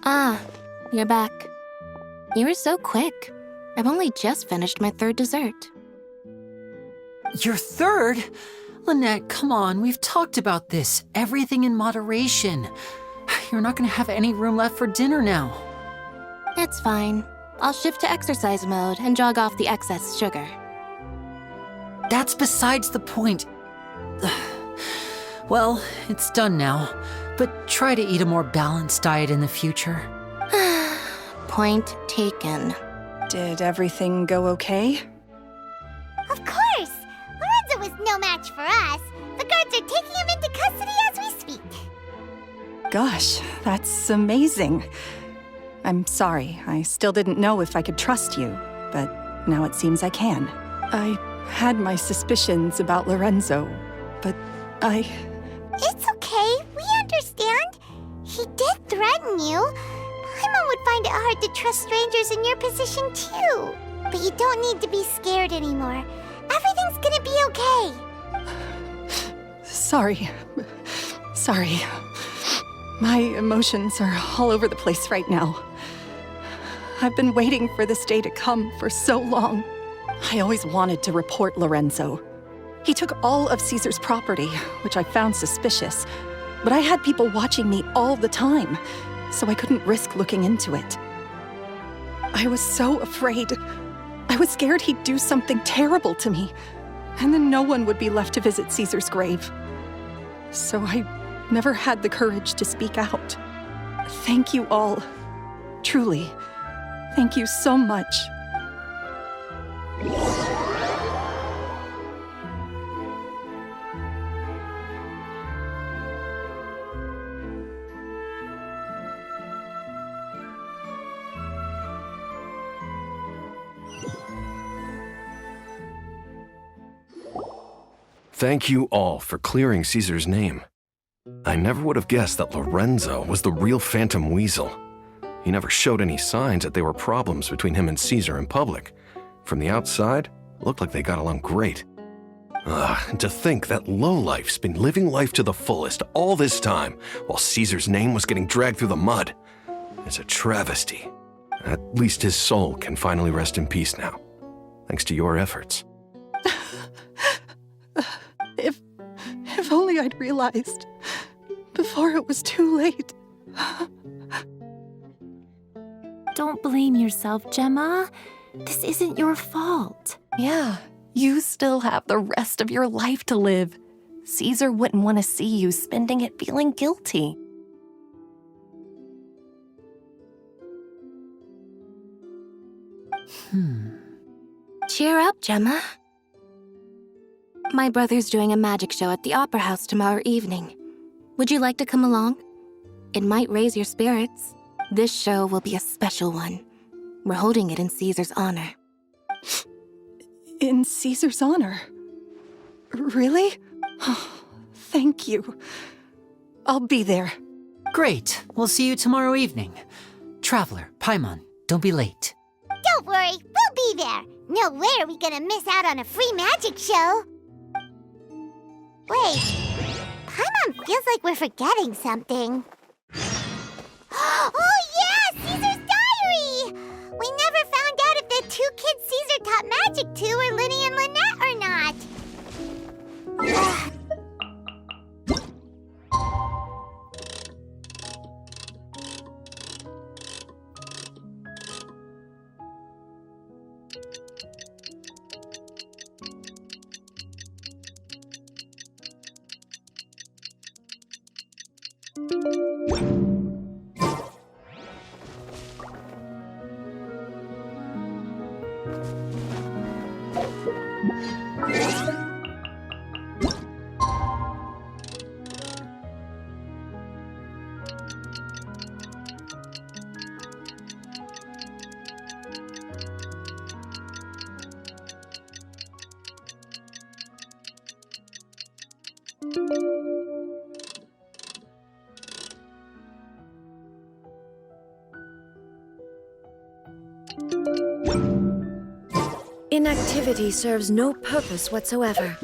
Ah, you're back. You were so quick. I've only just finished my third dessert. Your third? Lynette, come on, we've talked about this. Everything in moderation. You're not gonna have any room left for dinner now. It's fine. I'll shift to exercise mode and jog off the excess sugar. That's besides the point. Well, it's done now, but try to eat a more balanced diet in the future. Point taken. Did everything go okay? Of course! Lorenzo was no match for us. The guards are taking him into custody as we speak. Gosh, that's amazing. I'm sorry, I still didn't know if I could trust you, but now it seems I can. I had my suspicions about Lorenzo, but It's okay, we understand. He did threaten you. Paimon would find it hard to trust strangers in your position too. But you don't need to be scared anymore. Everything's gonna be okay. Sorry. My emotions are all over the place right now. I've been waiting for this day to come for so long. I always wanted to report Lorenzo. He took all of Caesar's property, which I found suspicious, but I had people watching me all the time, so I couldn't risk looking into it. I was so afraid. I was scared he'd do something terrible to me, and then no one would be left to visit Caesar's grave. So I never had the courage to speak out. Thank you all. Truly. Thank you so much. Thank you all for clearing Caesar's name. I never would have guessed that Lorenzo was the real Phantom Weasel. He never showed any signs that there were problems between him and Caesar in public. From the outside, it looked like they got along great. To think that lowlife's been living life to the fullest all this time while Caesar's name was getting dragged through the mud. It's a travesty. At least his soul can finally rest in peace now, thanks to your efforts. If only I'd realized before it was too late. Don't blame yourself, Gemma. This isn't your fault. Yeah, you still have the rest of your life to live. Caesar wouldn't want to see you spending it feeling guilty. Cheer up, Gemma. My brother's doing a magic show at the Opera House tomorrow evening. Would you like to come along? It might raise your spirits. This show will be a special one. We're holding it in Caesar's honor. In Caesar's honor? Really? Thank you. I'll be there. Great, we'll see you tomorrow evening. Traveler, Paimon, don't be late. Don't worry, we'll be there. No way are we gonna miss out on a free magic show. Wait, Paimon feels like we're forgetting something. Oh yeah, Caesar's diary! We never found out if the two kids Caesar taught magic to were Linny and Lynette or not. Inactivity serves no purpose whatsoever.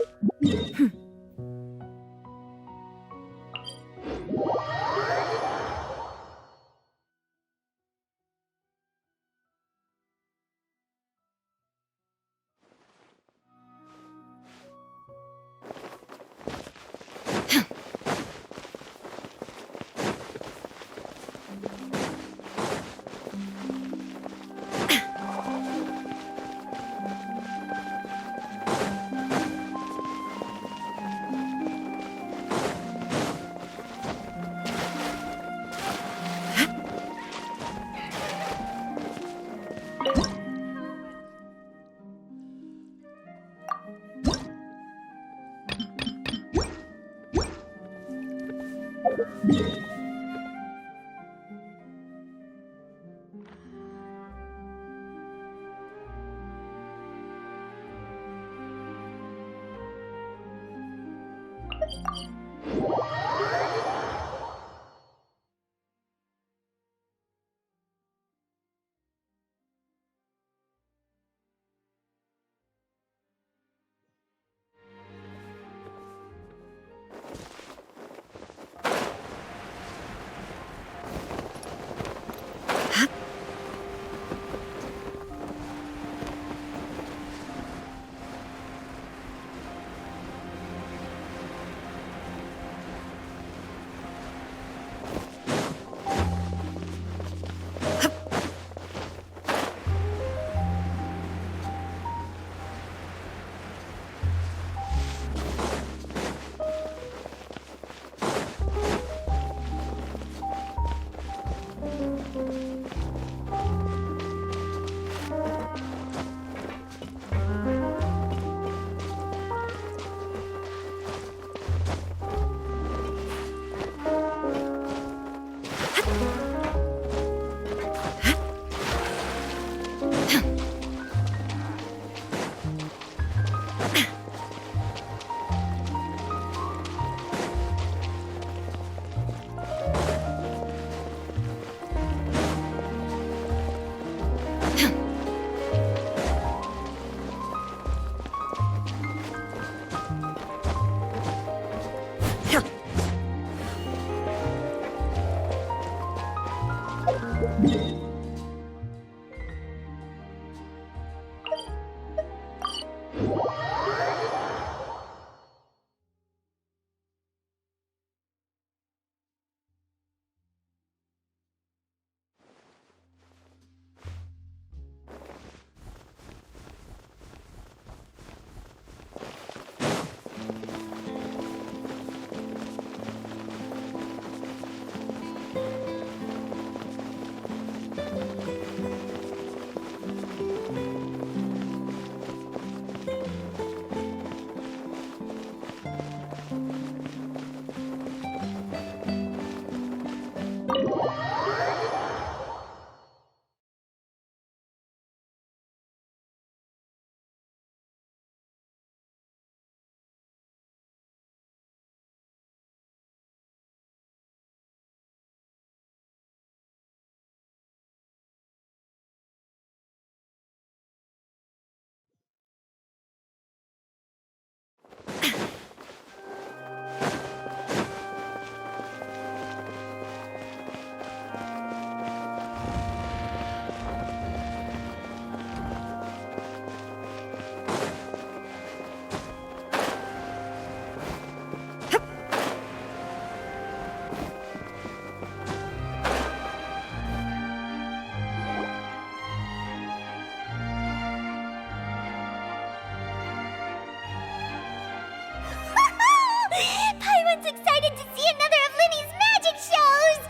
Everyone's excited to see another of Linny's magic shows!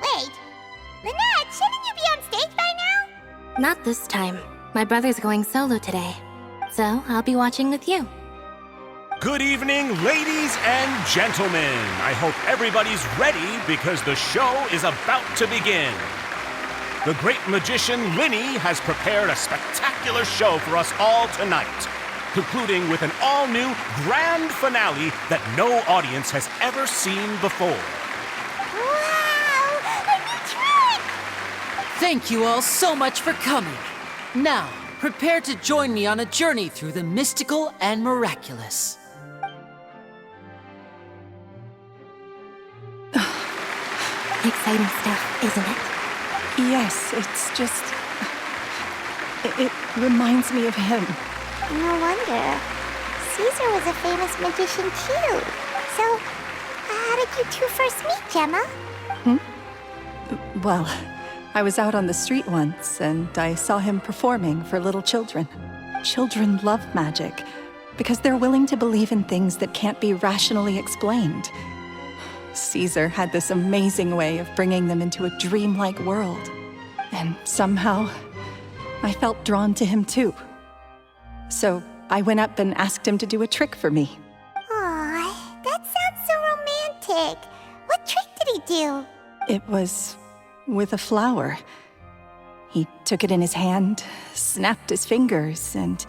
Wait. Lynette, shouldn't you be on stage by now? Not this time. My brother's going solo today. So I'll be watching with you. Good evening, ladies and gentlemen. I hope everybody's ready because the show is about to begin. The great magician Linny has prepared a spectacular show for us all tonight, concluding with an all-new grand finale that no audience has ever seen before. Wow! A new trick! Thank you all so much for coming. Now, prepare to join me on a journey through the mystical and miraculous. Exciting stuff, isn't it? Yes, it's just... It reminds me of him. No wonder. Caesar was a famous magician too. So, how did you two first meet, Gemma? Well, I was out on the street once, and I saw him performing for little children. Children love magic, because they're willing to believe in things that can't be rationally explained. Caesar had this amazing way of bringing them into a dreamlike world. And somehow, I felt drawn to him too. So I went up and asked him to do a trick for me. Aw, that sounds so romantic. What trick did he do? It was with a flower. He took it in his hand, snapped his fingers, and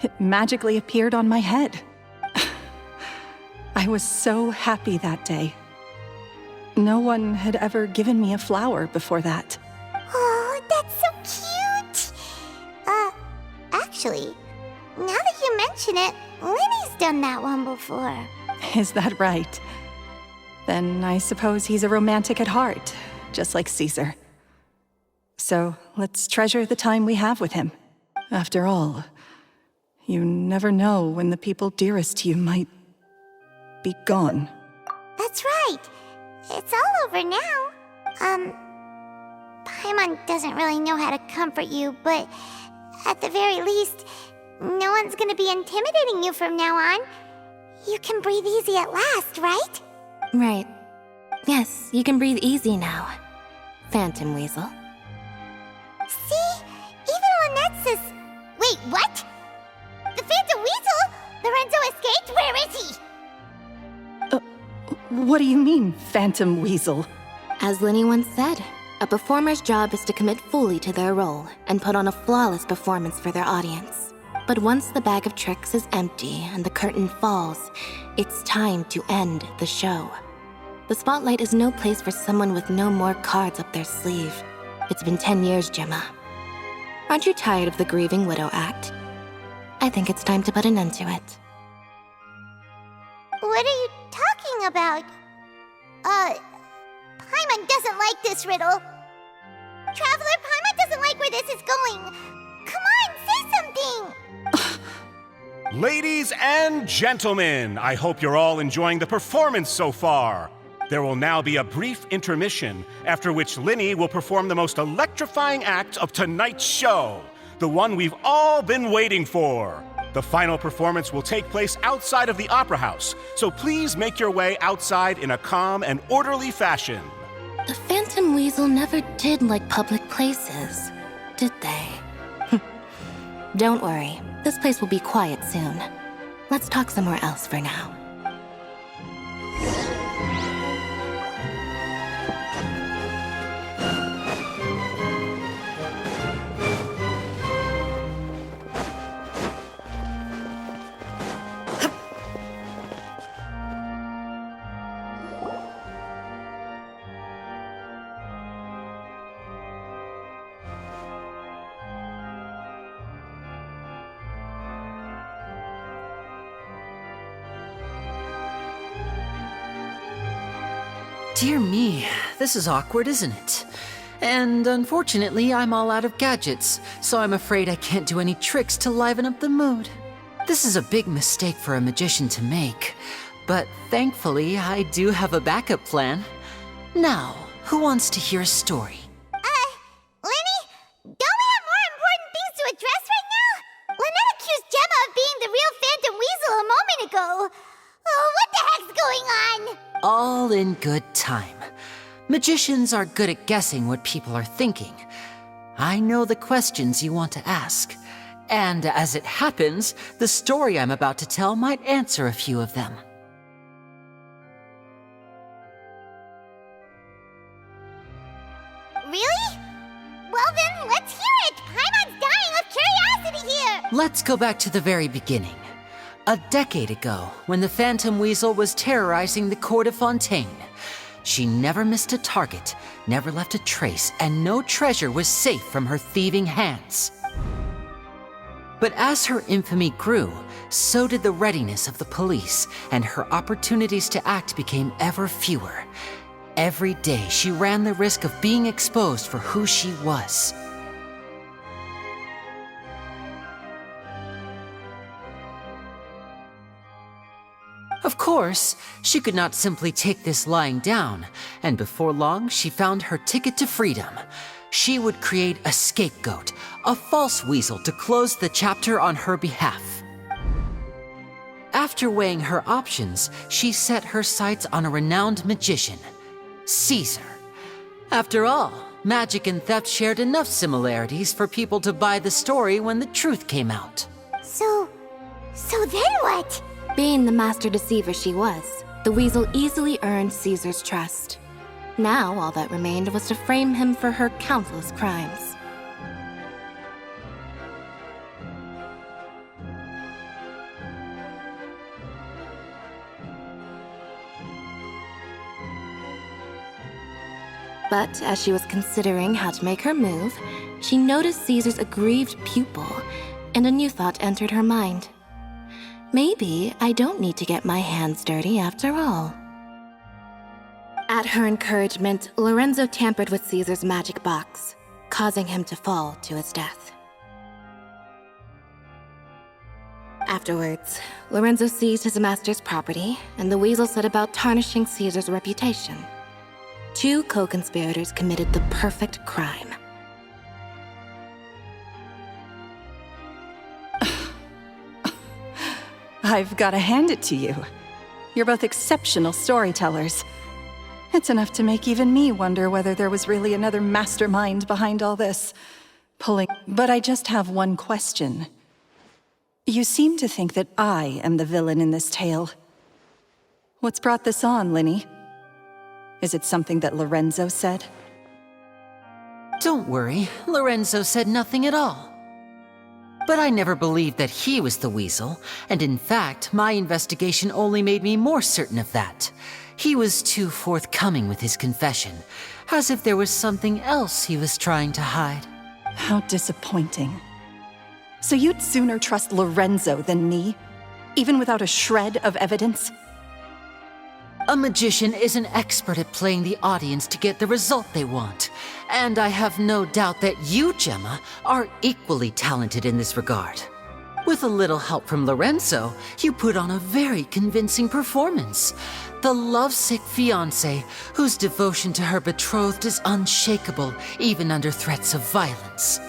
it magically appeared on my head. I was so happy that day. No one had ever given me a flower before that. Oh, that's so cute! Actually, now that you mention it, Linny's done that one before. Is that right? Then I suppose he's a romantic at heart, just like Caesar. So let's treasure the time we have with him. After all, you never know when the people dearest to you might be gone. That's right. It's all over now. Paimon doesn't really know how to comfort you, but at the very least, no one's gonna be intimidating you from now on. You can breathe easy at last, right? Right. Yes, you can breathe easy now. Phantom Weasel. See? Even Lynette says... Wait, what? The Phantom Weasel? Lorenzo escaped? Where is he? What do you mean, Phantom Weasel? As Linny once said, a performer's job is to commit fully to their role and put on a flawless performance for their audience. But once the bag of tricks is empty and the curtain falls, it's time to end the show. The spotlight is no place for someone with no more cards up their sleeve. It's been 10 years, Gemma. Aren't you tired of the grieving widow act? I think it's time to put an end to it. What are you talking about? Paimon doesn't like this riddle. Traveler, Paimon doesn't like where this is going. Come on, say something! Ladies and gentlemen, I hope you're all enjoying the performance so far. There will now be a brief intermission, after which Linny will perform the most electrifying act of tonight's show, the one we've all been waiting for. The final performance will take place outside of the Opera House, so please make your way outside in a calm and orderly fashion. The Phantom Weasel never did like public places, did they? Don't worry, this place will be quiet soon. Let's talk somewhere else for now. Dear me, this is awkward, isn't it? And unfortunately, I'm all out of gadgets, so I'm afraid I can't do any tricks to liven up the mood. This is a big mistake for a magician to make, but thankfully, I do have a backup plan. Now, who wants to hear a story? Linny? Don't we have more important things to address right now? Lynette accused Gemma of being the real Phantom Weasel a moment ago. Oh, what the heck all in good time. Magicians are good at guessing what people are thinking. I know the questions you want to ask. And as it happens, the story I'm about to tell might answer a few of them. Really? Well then, let's hear it! Paimon's dying of curiosity here! Let's go back to the very beginning. A decade ago, when the Phantom Weasel was terrorizing the court of Fontaine. She never missed a target, never left a trace, and no treasure was safe from her thieving hands. But as her infamy grew, so did the readiness of the police, and her opportunities to act became ever fewer. Every day, she ran the risk of being exposed for who she was. Of course, she could not simply take this lying down, and before long, she found her ticket to freedom. She would create a scapegoat, a false weasel to close the chapter on her behalf. After weighing her options, she set her sights on a renowned magician, Caesar. After all, magic and theft shared enough similarities for people to buy the story when the truth came out. So then what? Being the master deceiver she was, the weasel easily earned Caesar's trust. Now all that remained was to frame him for her countless crimes. But as she was considering how to make her move, she noticed Caesar's aggrieved pupil, and a new thought entered her mind. Maybe I don't need to get my hands dirty after all. At her encouragement, Lorenzo tampered with Caesar's magic box, causing him to fall to his death. Afterwards, Lorenzo seized his master's property, and the weasel set about tarnishing Caesar's reputation. Two co-conspirators committed the perfect crime. I've got to hand it to you. You're both exceptional storytellers. It's enough to make even me wonder whether there was really another mastermind behind all this pulling. But I just have one question. You seem to think that I am the villain in this tale. What's brought this on, Linny? Is it something that Lorenzo said? Don't worry, Lorenzo said nothing at all. But I never believed that he was the weasel, and in fact, my investigation only made me more certain of that. He was too forthcoming with his confession, as if there was something else he was trying to hide. How disappointing. So you'd sooner trust Lorenzo than me? Even without a shred of evidence? A magician is an expert at playing the audience to get the result they want. And I have no doubt that you, Gemma, are equally talented in this regard. With a little help from Lorenzo, you put on a very convincing performance. The lovesick fiancé, whose devotion to her betrothed is unshakable, even under threats of violence.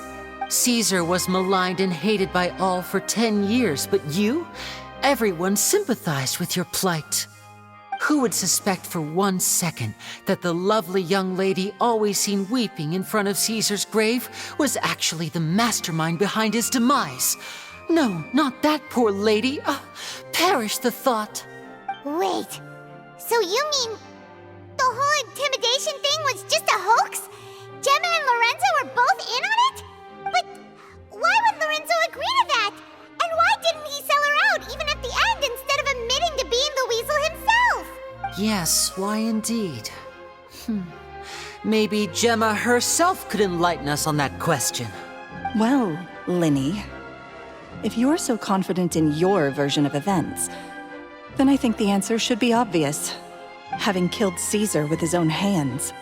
Caesar was maligned and hated by all for 10 years, but you? Everyone sympathized with your plight. Who would suspect for 1 second that the lovely young lady always seen weeping in front of Caesar's grave was actually the mastermind behind his demise? No, not that poor lady. Perish the thought. Wait, so you mean the whole intimidation thing was just a hoax? Gemma and Lorenzo were both in on it? But why would Lorenzo agree to that? And why didn't he sell her out even at the end instead of admitting to being the weasel himself? Yes, why indeed? Maybe Gemma herself could enlighten us on that question. Well, Linny, if you're so confident in your version of events, then I think the answer should be obvious. Having killed Caesar with his own hands,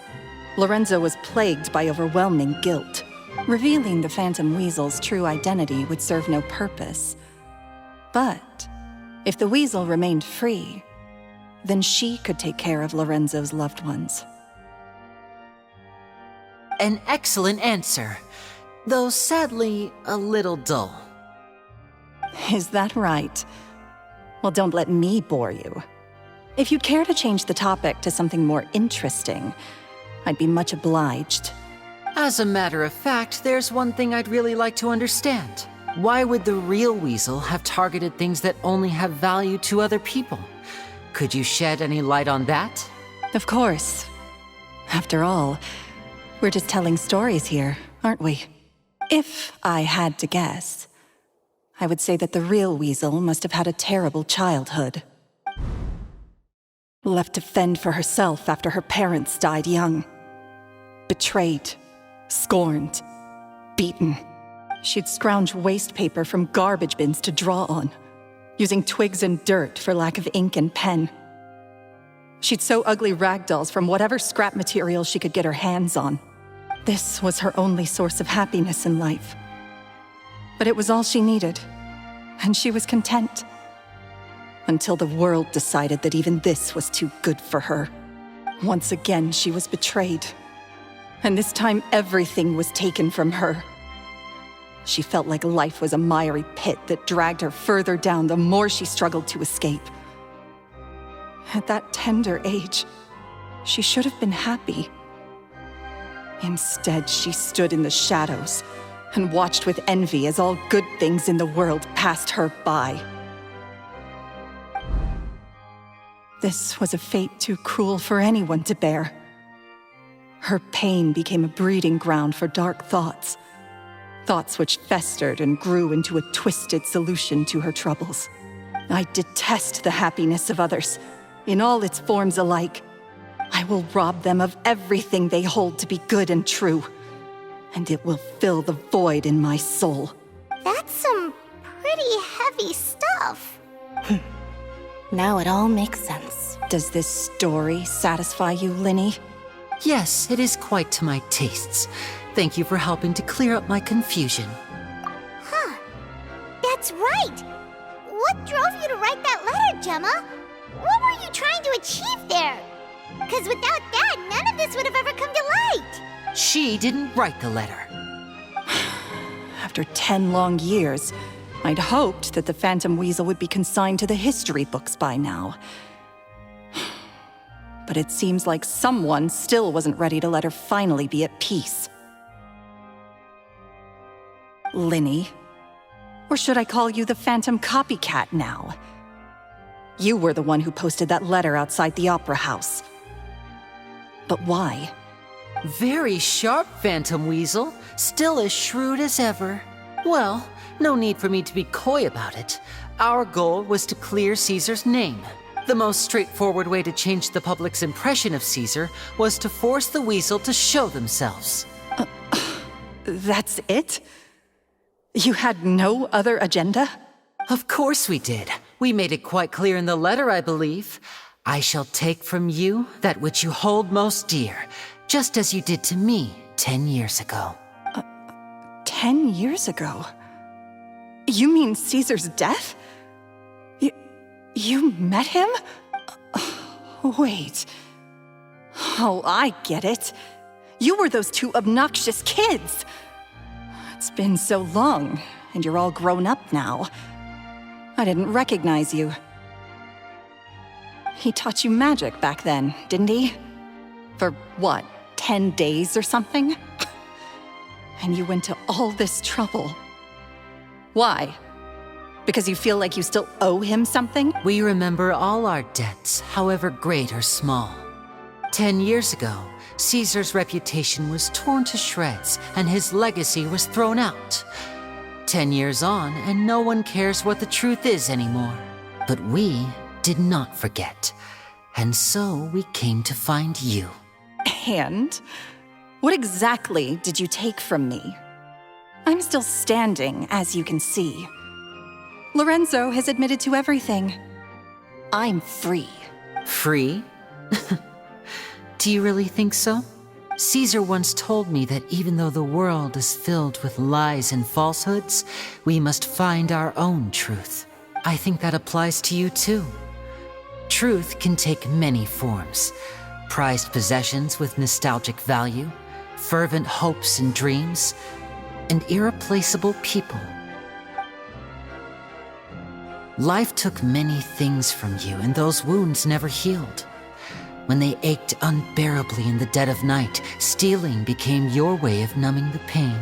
Lorenzo was plagued by overwhelming guilt. Revealing the Phantom Weasel's true identity would serve no purpose. But if the weasel remained free, then she could take care of Lorenzo's loved ones. An excellent answer, though sadly a little dull. Is that right? Well, don't let me bore you. If you'd care to change the topic to something more interesting, I'd be much obliged. As a matter of fact, there's one thing I'd really like to understand. Why would the real weasel have targeted things that only have value to other people? Could you shed any light on that? Of course. After all, we're just telling stories here, aren't we? If I had to guess, I would say that the real weasel must have had a terrible childhood. Left to fend for herself after her parents died young. Betrayed, scorned, beaten. She'd scrounge waste paper from garbage bins to draw on, using twigs and dirt for lack of ink and pen. She'd sew ugly rag dolls from whatever scrap material she could get her hands on. This was her only source of happiness in life. But it was all she needed, and she was content. Until the world decided that even this was too good for her. Once again, she was betrayed. And this time, everything was taken from her. She felt like life was a miry pit that dragged her further down the more she struggled to escape. At that tender age, she should have been happy. Instead, she stood in the shadows and watched with envy as all good things in the world passed her by. This was a fate too cruel for anyone to bear. Her pain became a breeding ground for dark thoughts. Thoughts which festered and grew into a twisted solution to her troubles. I detest the happiness of others, in all its forms alike. I will rob them of everything they hold to be good and true, and it will fill the void in my soul. That's some pretty heavy stuff. Now it all makes sense. Does this story satisfy you, Linny? Yes, it is quite to my tastes. Thank you for helping to clear up my confusion. Huh. That's right. What drove you to write that letter, Gemma? What were you trying to achieve there? Because without that, none of this would have ever come to light. She didn't write the letter. After 10 long years, I'd hoped that the Phantom Weasel would be consigned to the history books by now. But it seems like someone still wasn't ready to let her finally be at peace. Linny. Or should I call you the Phantom Copycat now? You were the one who posted that letter outside the Opera House. But why? Very sharp, Phantom Weasel. Still as shrewd as ever. Well, no need for me to be coy about it. Our goal was to clear Caesar's name. The most straightforward way to change the public's impression of Caesar was to force the Weasel to show themselves. That's it? You had no other agenda? Of course we did. We made it quite clear in the letter, I believe. I shall take from you that which you hold most dear, just as you did to me 10 years ago. 10 years ago? You mean Caesar's death? You met him? Wait. Oh, I get it. You were those two obnoxious kids. It's been so long, and you're all grown up now. I didn't recognize you. He taught you magic back then, didn't he? For what, 10 days or something? And you went to all this trouble. Why? Because you feel like you still owe him something? We remember all our debts, however great or small. 10 years ago, Caesar's reputation was torn to shreds, and his legacy was thrown out. 10 years on, and no one cares what the truth is anymore. But we did not forget, and so we came to find you. And? What exactly did you take from me? I'm still standing, as you can see. Lorenzo has admitted to everything. I'm free. Free? Do you really think so? Caesar once told me that even though the world is filled with lies and falsehoods, we must find our own truth. I think that applies to you too. Truth can take many forms. Prized possessions with nostalgic value, fervent hopes and dreams, and irreplaceable people. Life took many things from you, and those wounds never healed. When they ached unbearably in the dead of night, stealing became your way of numbing the pain.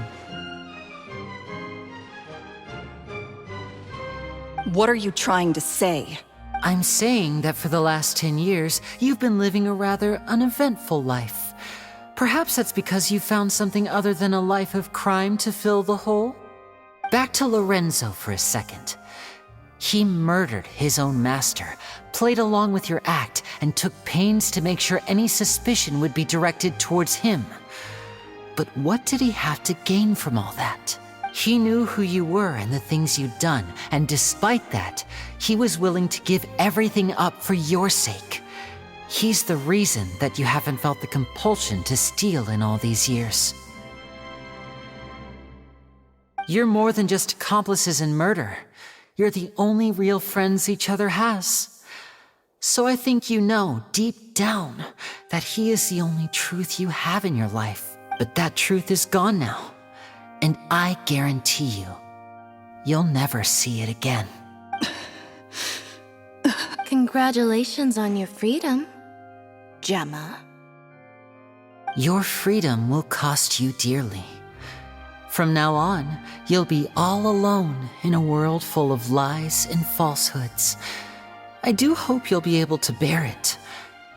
What are you trying to say? I'm saying that for the last 10 years, you've been living a rather uneventful life. Perhaps that's because you found something other than a life of crime to fill the hole? Back to Lorenzo for a second. He murdered his own master, played along with your act, and took pains to make sure any suspicion would be directed towards him. But what did he have to gain from all that? He knew who you were and the things you'd done, and despite that, he was willing to give everything up for your sake. He's the reason that you haven't felt the compulsion to steal in all these years. You're more than just accomplices in murder. You're the only real friends each other has. So I think you know, deep down, that he is the only truth you have in your life. But that truth is gone now. And I guarantee you, you'll never see it again. Congratulations on your freedom, Gemma. Your freedom will cost you dearly. From now on, you'll be all alone in a world full of lies and falsehoods. I do hope you'll be able to bear it.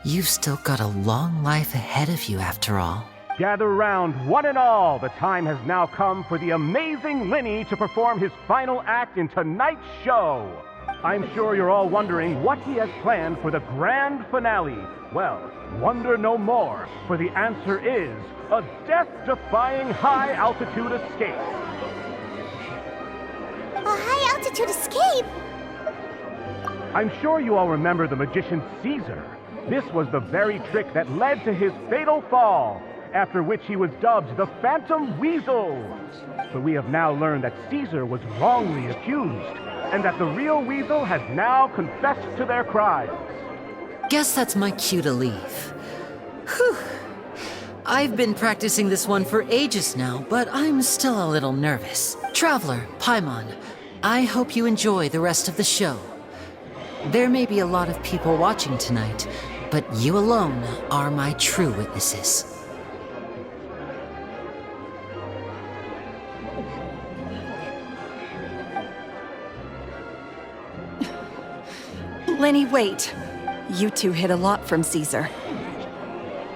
You've still got a long life ahead of you after all. Gather round, one and all. The time has now come for the amazing Linny to perform his final act in tonight's show. I'm sure you're all wondering what he has planned for the grand finale. Well, wonder no more, for the answer is a death-defying high-altitude escape. A high-altitude escape? I'm sure you all remember the magician Caesar. This was the very trick that led to his fatal fall, after which he was dubbed the Phantom Weasel. But we have now learned that Caesar was wrongly accused, and that the real Weasel has now confessed to their crimes. Guess that's my cue to leave. Whew. I've been practicing this one for ages now, but I'm still a little nervous. Traveler, Paimon, I hope you enjoy the rest of the show. There may be a lot of people watching tonight, but you alone are my true witnesses. Lenny, wait. You two hid a lot from Caesar.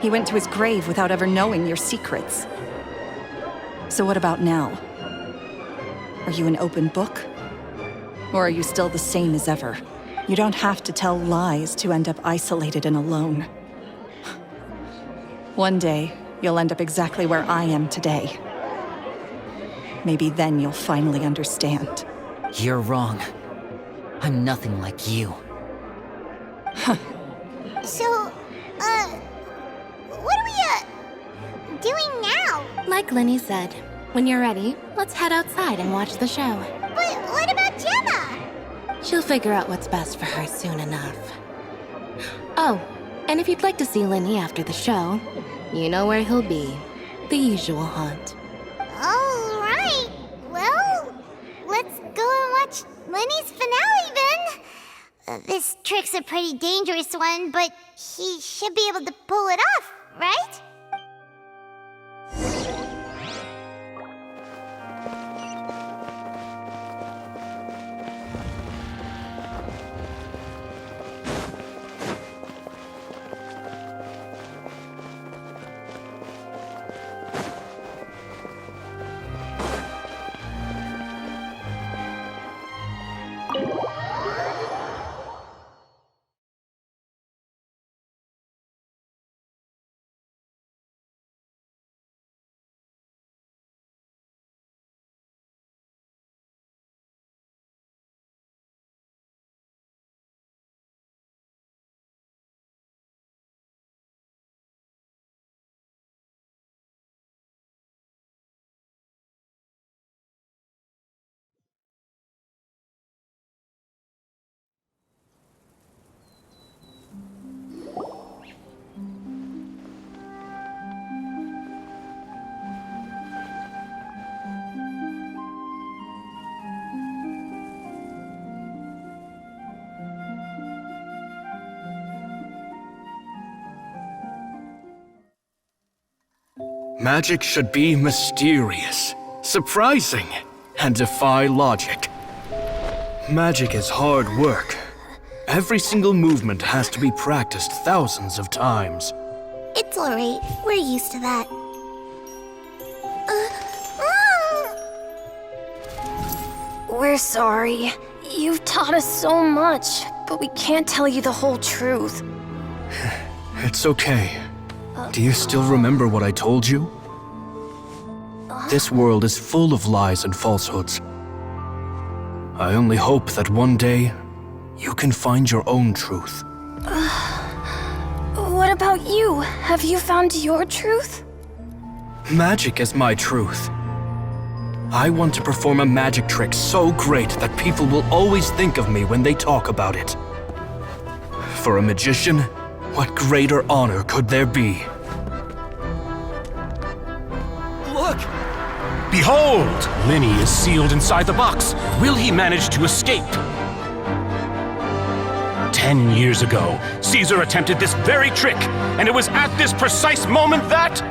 He went to his grave without ever knowing your secrets. So what about now? Are you an open book? Or are you still the same as ever? You don't have to tell lies to end up isolated and alone. One day, you'll end up exactly where I am today. Maybe then you'll finally understand. You're wrong. I'm nothing like you. So, what are we, doing now? Like Linny said, when you're ready, let's head outside and watch the show. But what about Gemma? She'll figure out what's best for her soon enough. Oh, and if you'd like to see Linny after the show, you know where he'll be. The usual haunt. All right. Well, let's go and watch Lenny's finale then. This trick's a pretty dangerous one, but he should be able to pull it off, right? Magic should be mysterious, surprising, and defy logic. Magic is hard work. Every single movement has to be practiced thousands of times. It's alright. We're used to that. We're sorry. You've taught us so much, but we can't tell you the whole truth. It's okay. Do you still remember what I told you? This world is full of lies and falsehoods. I only hope that one day you can find your own truth. What about you? Have you found your truth? Magic is my truth. I want to perform a magic trick so great that people will always think of me when they talk about it. For a magician, what greater honor could there be? Look! Behold! Linny is sealed inside the box. Will he manage to escape? 10 years ago, Caesar attempted this very trick, and it was at this precise moment that...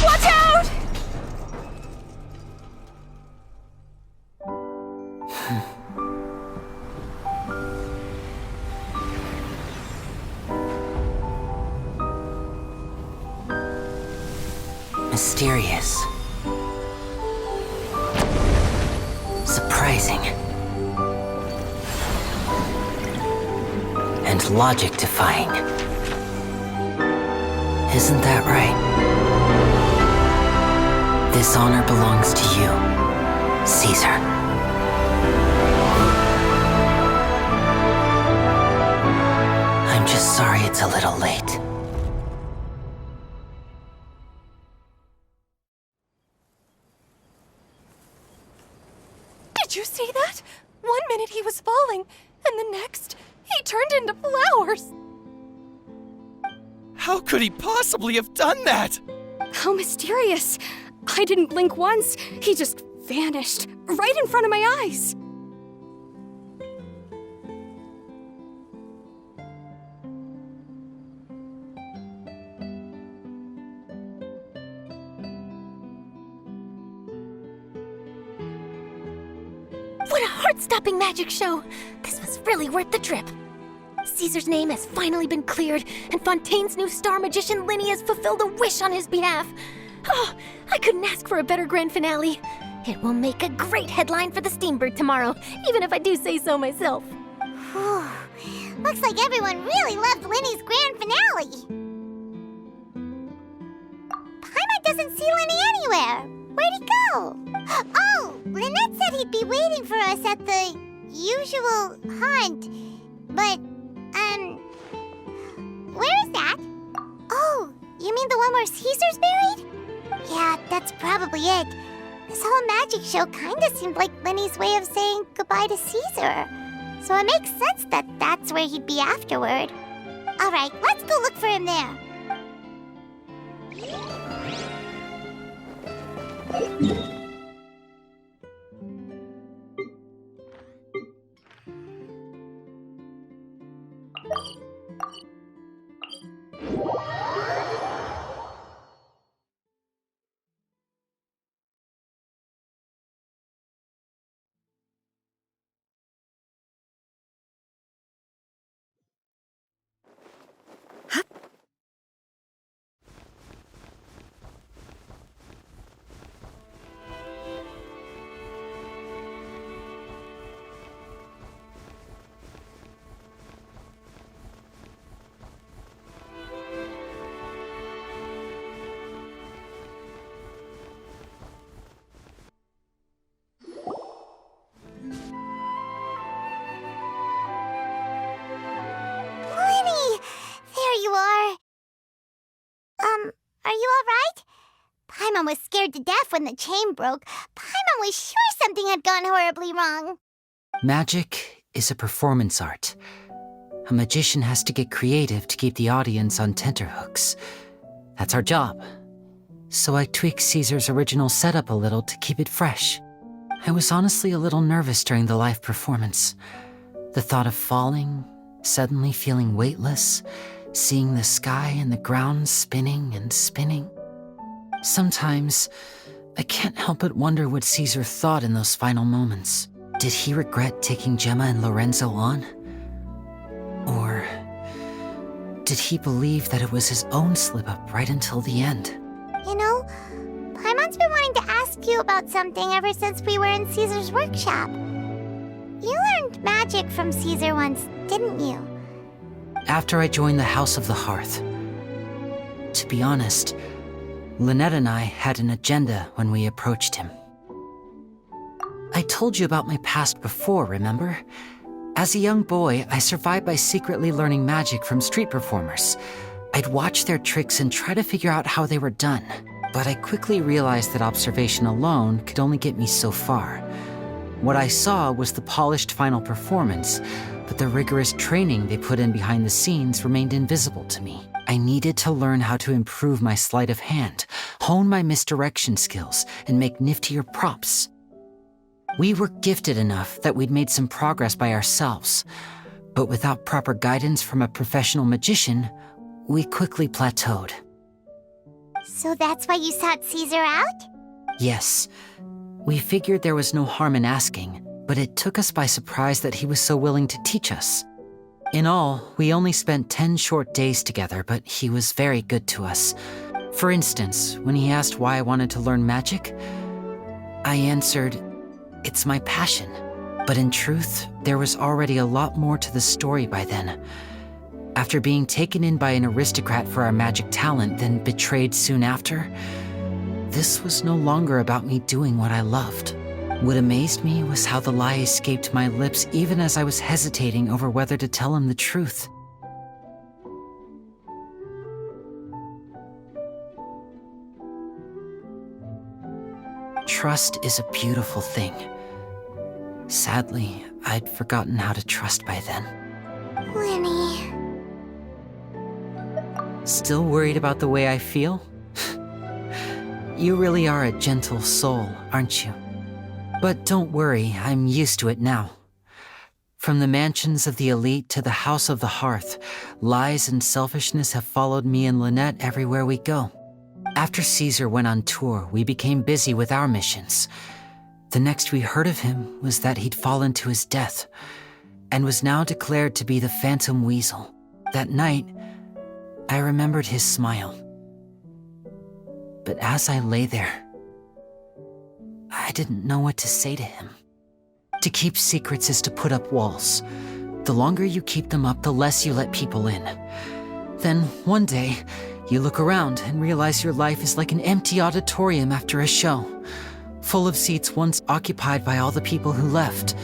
Watch out! Mysterious. Surprising. And logic-defying. Isn't that right? This honor belongs to you, Caesar. I'm just sorry it's a little late. Did you see that? 1 minute he was falling, and the next, he turned into flowers. How could he possibly have done that? How mysterious. I didn't blink once. He just vanished right in front of my eyes. What a heart-stopping magic show! This was really worth the trip. Caesar's name has finally been cleared, and Fontaine's new star magician Linny has fulfilled a wish on his behalf. Oh, I couldn't ask for a better grand finale. It will make a great headline for the Steambird tomorrow, even if I do say so myself. Whew. Looks like everyone really loved Linny's grand finale. Paimon doesn't see Linny anywhere. Where'd he go? Oh, Lynette said he'd be waiting for us at the usual haunt. But, where is that? Oh, you mean the one where Caesar's buried? Yeah, that's probably it. This whole magic show kinda seemed like Linny's way of saying goodbye to Caesar. So it makes sense that that's where he'd be afterward. Alright, let's go look for him there. Are you alright? Paimon was scared to death when the chain broke. Paimon was sure something had gone horribly wrong. Magic is a performance art. A magician has to get creative to keep the audience on tenterhooks. That's our job. So I tweaked Caesar's original setup a little to keep it fresh. I was honestly a little nervous during the live performance. The thought of falling, suddenly feeling weightless, seeing the sky and the ground spinning and spinning. Sometimes, I can't help but wonder what Caesar thought in those final moments. Did he regret taking Gemma and Lorenzo on? Or did he believe that it was his own slip-up right until the end? You know, Paimon's been wanting to ask you about something ever since we were in Caesar's workshop. You learned magic from Caesar once, didn't you? After I joined the House of the Hearth. To be honest, Lynette and I had an agenda when we approached him. I told you about my past before, remember? As a young boy, I survived by secretly learning magic from street performers. I'd watch their tricks and try to figure out how they were done. But I quickly realized that observation alone could only get me so far. What I saw was the polished final performance, but the rigorous training they put in behind the scenes remained invisible to me. I needed to learn how to improve my sleight of hand, hone my misdirection skills, and make niftier props. We were gifted enough that we'd made some progress by ourselves, but without proper guidance from a professional magician, we quickly plateaued. So that's why you sought Caesar out? Yes. We figured there was no harm in asking, but it took us by surprise that he was so willing to teach us. In all, we only spent 10 short days together, but he was very good to us. For instance, when he asked why I wanted to learn magic, I answered, "It's my passion." But in truth, there was already a lot more to the story by then. After being taken in by an aristocrat for our magic talent, then betrayed soon after, this was no longer about me doing what I loved. What amazed me was how the lie escaped my lips even as I was hesitating over whether to tell him the truth. Trust is a beautiful thing. Sadly, I'd forgotten how to trust by then. Winnie. Still worried about the way I feel? You really are a gentle soul, aren't you? But don't worry, I'm used to it now. From the mansions of the elite to the House of the Hearth, lies and selfishness have followed me and Lynette everywhere we go. After Caesar went on tour, we became busy with our missions. The next we heard of him was that he'd fallen to his death, and was now declared to be the Phantom Weasel. That night, I remembered his smile. But as I lay there, I didn't know what to say to him. To keep secrets is to put up walls. The longer you keep them up, the less you let people in. Then, one day, you look around and realize your life is like an empty auditorium after a show, full of seats once occupied by all the people who left.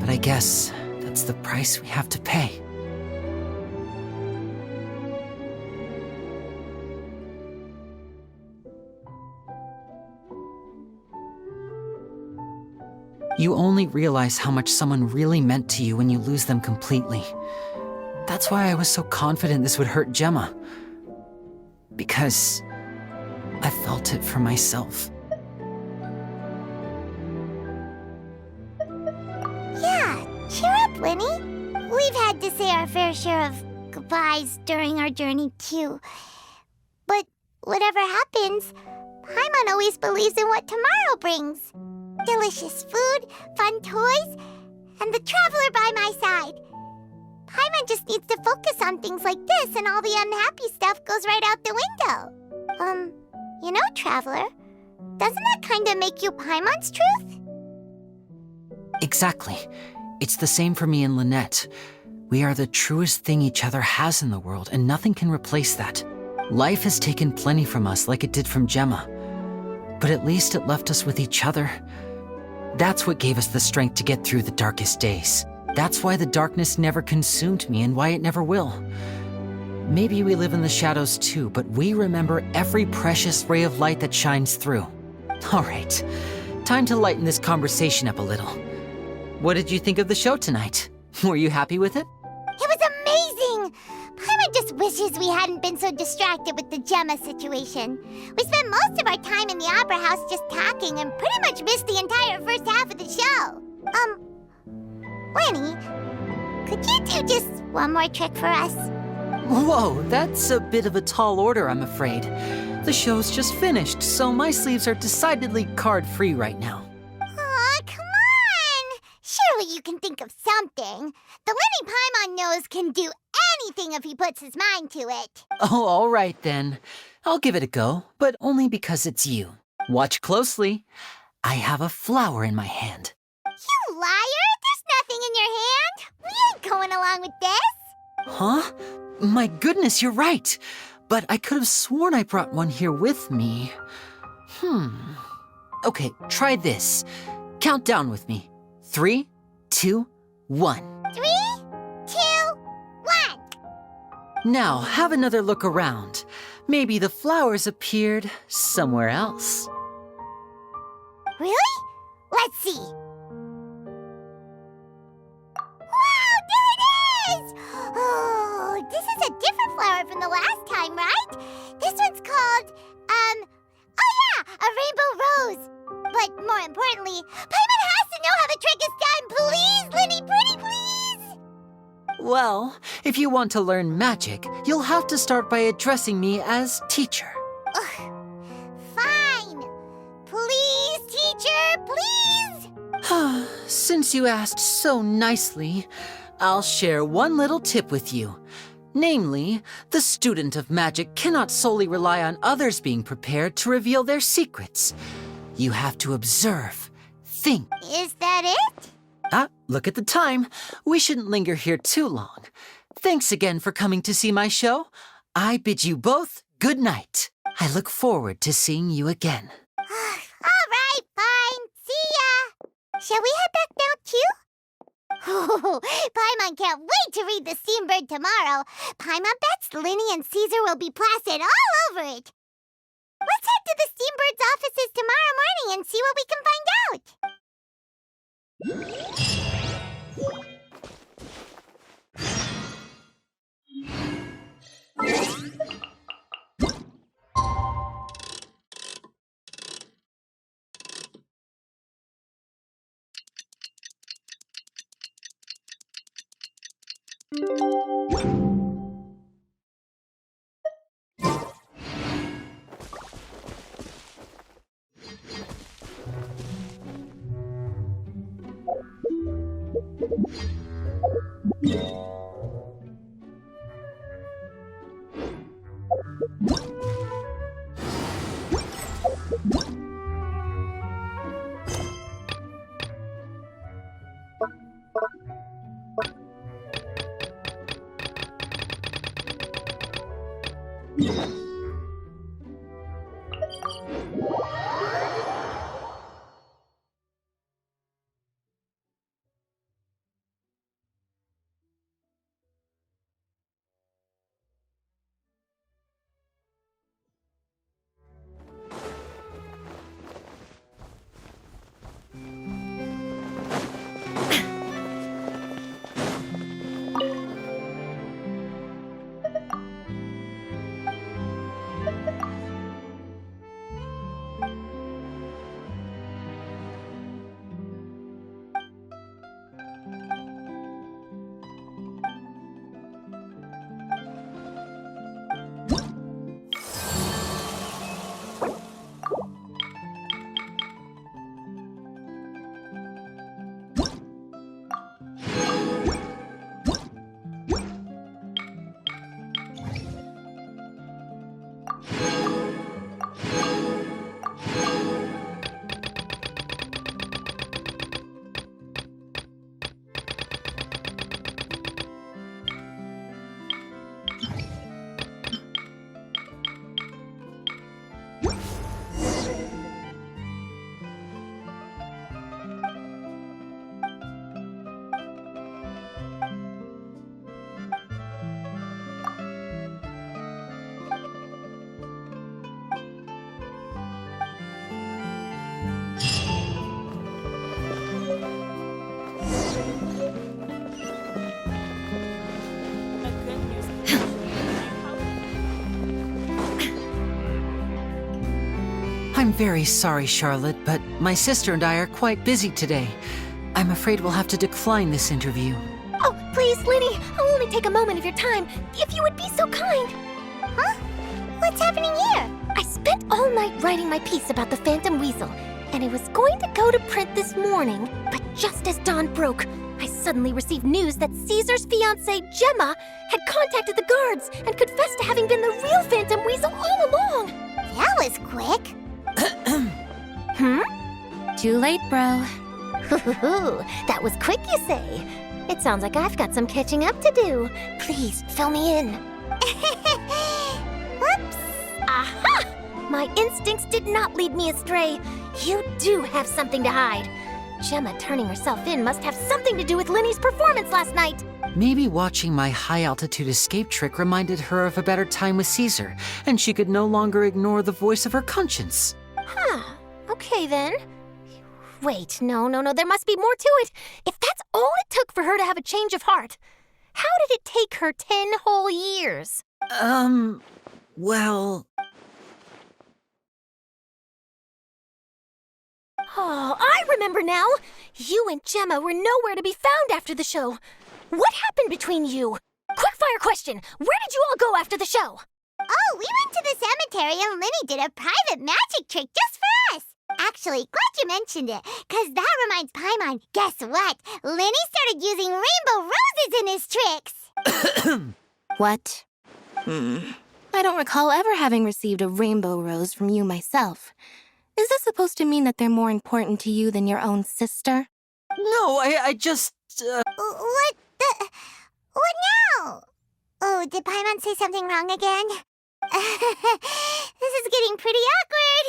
But I guess that's the price we have to pay. You only realize how much someone really meant to you when you lose them completely. That's why I was so confident this would hurt Gemma. Because I felt it for myself. Yeah, cheer up, Winnie. We've had to say our fair share of goodbyes during our journey, too. But whatever happens, Paimon always believes in what tomorrow brings. Delicious food, fun toys, and the traveler by my side. Paimon just needs to focus on things like this, and all the unhappy stuff goes right out the window. You know, Traveler, doesn't that kind of make you Paimon's truth? Exactly. It's the same for me and Lynette. We are the truest thing each other has in the world, and nothing can replace that. Life has taken plenty from us, like it did from Gemma. But at least it left us with each other. That's what gave us the strength to get through the darkest days. That's why the darkness never consumed me and why it never will. Maybe we live in the shadows too, but we remember every precious ray of light that shines through. All right, time to lighten this conversation up a little. What did you think of the show tonight? Were you happy with it? It was amazing! Paimon just wishes we hadn't been so distracted with the Gemma situation. We spent most of our time in the Opera House just talking and pretty much missed the entire first half of the show. Winnie, could you two just One more trick for us? Whoa, that's a bit of a tall order, I'm afraid. The show's just finished, so my sleeves are decidedly card-free right now. Aw, come on! Surely you can think of something. The Lenny Paimon knows can do anything if he puts his mind to it. Oh, all right then. I'll give it a go, but only because it's you. Watch closely. I have a flower in my hand. You liar! There's nothing in your hand! We ain't going along with this! Huh? My goodness, you're right. But I could have sworn I brought one here with me. Okay, try this. Count down with me. 3, 2, 1. 3, 2, 1! Now, have another look around. Maybe the flowers appeared somewhere else. Really? Let's see. Wow, there it is! Oh, this is a different flower from the last time, right? This one's called, oh yeah, a rainbow rose. But more importantly, Paimon has to know how the trick is done. Please, Linny, pretty please! Well, if you want to learn magic, you'll have to start by addressing me as teacher. Ugh. Fine. Please, teacher, please! Since you asked so nicely, I'll share one little tip with you. Namely, the student of magic cannot solely rely on others being prepared to reveal their secrets. You have to observe, think. Is that it? Look at the time. We shouldn't linger here too long. Thanks again for coming to see my show. I bid you both good night. I look forward to seeing you again. All right, fine. See ya. Shall we head back now, too? Oh, Paimon can't wait to read The Steambird tomorrow. Paimon bets Linny and Caesar will be placid all over it. Let's head to the Steambird's offices tomorrow morning and see what we can find out. I'm very sorry, Charlotte, but my sister and I are quite busy today. I'm afraid we'll have to decline this interview. Oh, please Please, Linny, I'll only take a moment of your time, if you would be so kind. Huh? What's happening here? I spent all night writing my piece about the Phantom Weasel, and it was going to go to print this morning, but just as dawn broke, I suddenly received news that Caesar's fiancée, Gemma, had contacted the guards and confessed to having been the real Phantom Weasel all along. That was quick. Too late, bro. That was quick, you say? It sounds like I've got some catching up to do. Please, fill me in. Whoops. Aha! My instincts did not lead me astray. You do have something to hide. Gemma turning herself in must have something to do with Linny's performance last night. Maybe watching my high-altitude escape trick reminded her of a better time with Caesar, and she could no longer ignore the voice of her conscience. Huh. Okay, then. Wait, no, there must be more to it. If that's all it took for her to have a change of heart, how did it take her 10 whole years? Well... Oh, I remember now. You and Gemma were nowhere to be found after the show. What happened between you? Quickfire question. Where did you all go after the show? Oh, we went to the cemetery and Linny did a private magic trick just for us. Actually, glad you mentioned it, because that reminds Paimon. Guess what? Linny started using rainbow roses in his tricks. What? I don't recall ever having received a rainbow rose from you myself. Is this supposed to mean that they're more important to you than your own sister? No, I just... What now? Oh, did Paimon say something wrong again? This is getting pretty awkward.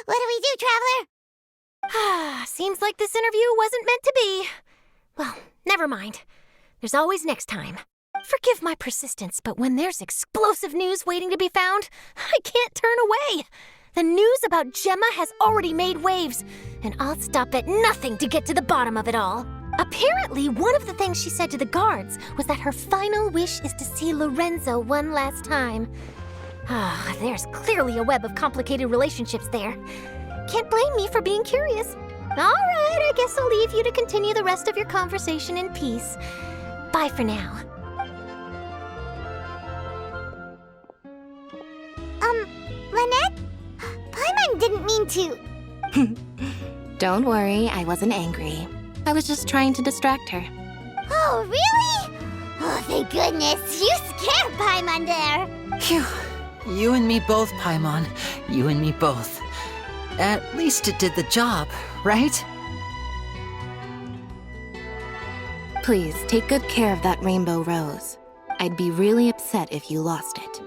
What do we do, Traveler? Seems like this interview wasn't meant to be. Well, never mind. There's always next time. Forgive my persistence, but when there's explosive news waiting to be found, I can't turn away. The news about Gemma has already made waves, and I'll stop at nothing to get to the bottom of it all. Apparently, one of the things she said to the guards was that her final wish is to see Lorenzo one last time. There's clearly a web of complicated relationships there. Can't blame me for being curious. All right, I guess I'll leave you to continue the rest of your conversation in peace. Bye for now. Lynette? Paimon didn't mean to... Don't worry, I wasn't angry. I was just trying to distract her. Oh, really? Oh, thank goodness. You scared Paimon there. Phew. You and me both, Paimon. You and me both. At least it did the job, right? Please, take good care of that rainbow rose. I'd be really upset if you lost it.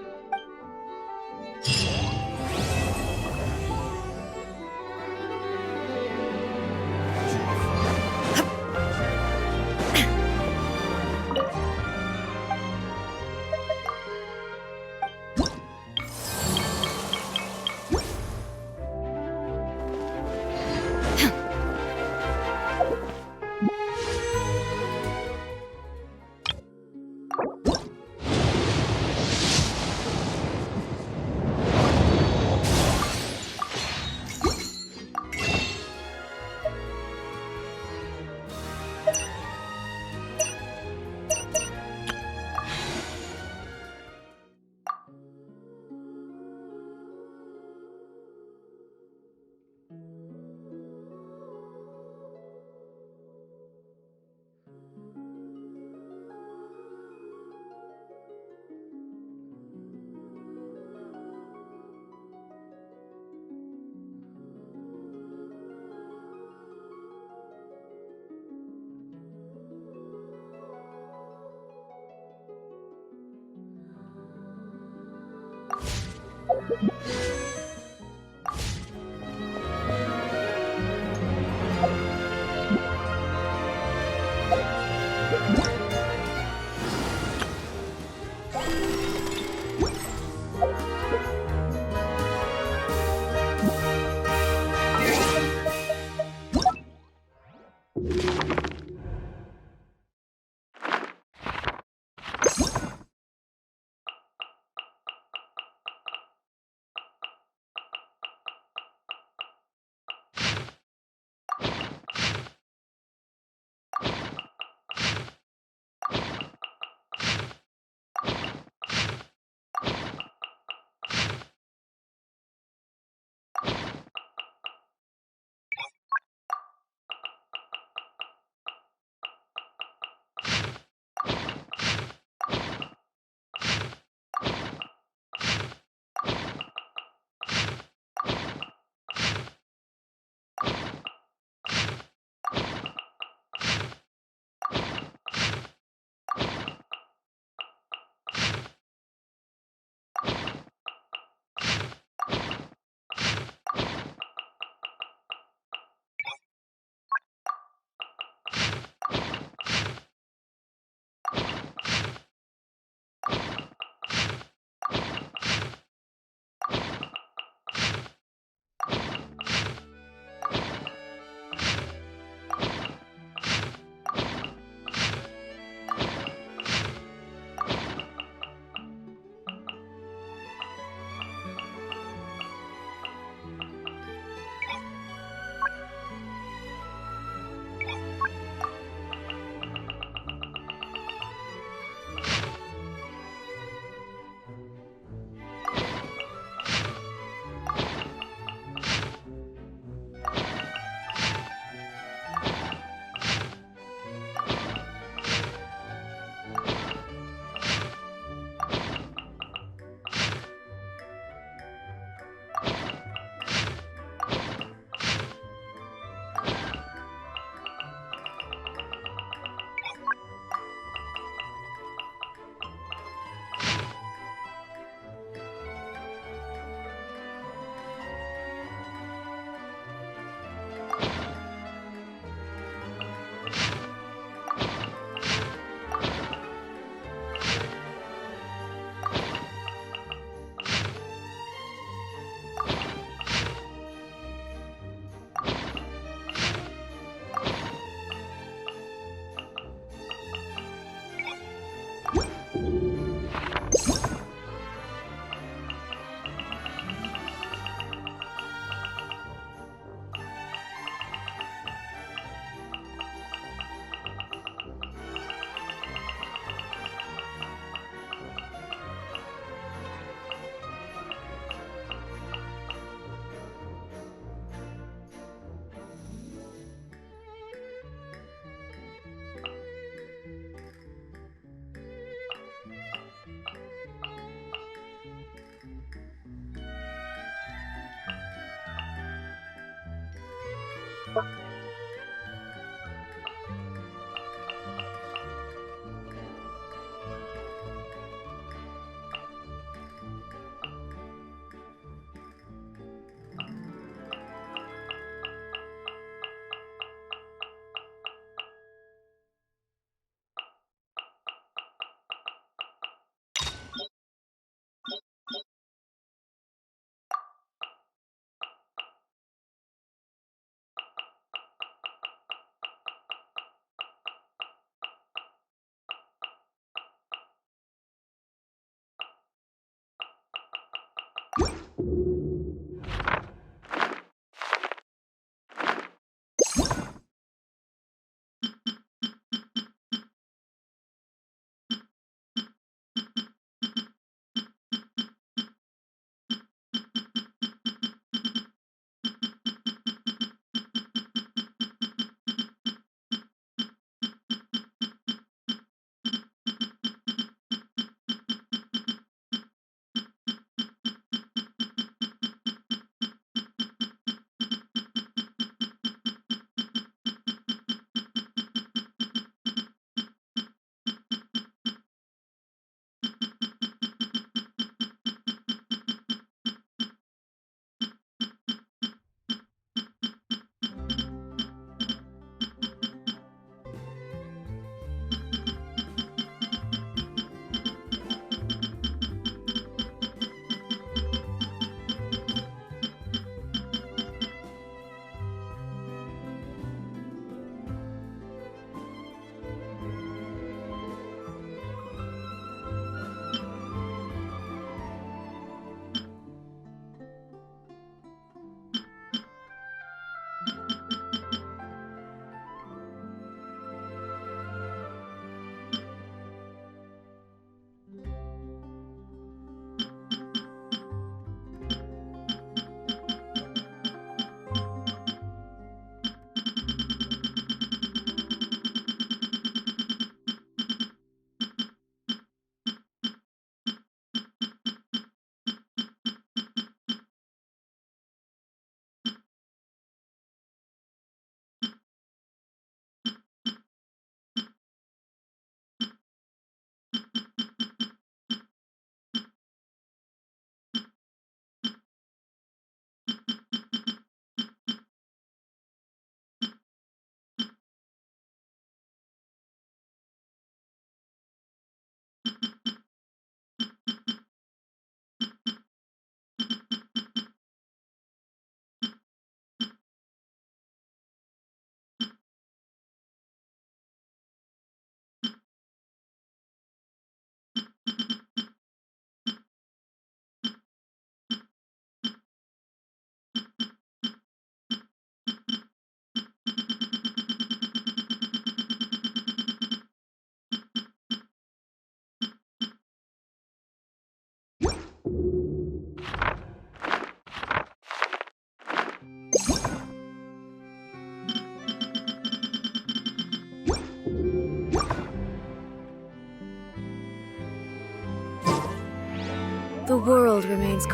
The world remains